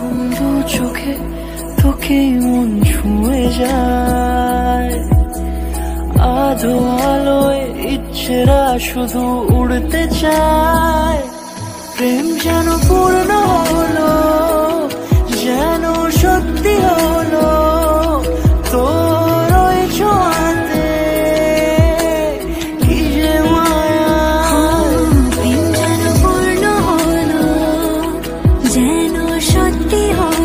বন্ধু চোখে তোকেই মন ছুঁয়ে যায়, আধো আলোয় ইচ্ছেরা শুধু উড়তে চায়। প্রেম যেন পূর্ণ হলো, যেন সত্যি হলো তোর ওই ছোঁয়াতে, কি যে মায়া। প্রেম যেন পূর্ণ হলো, যেন সত্যি হলো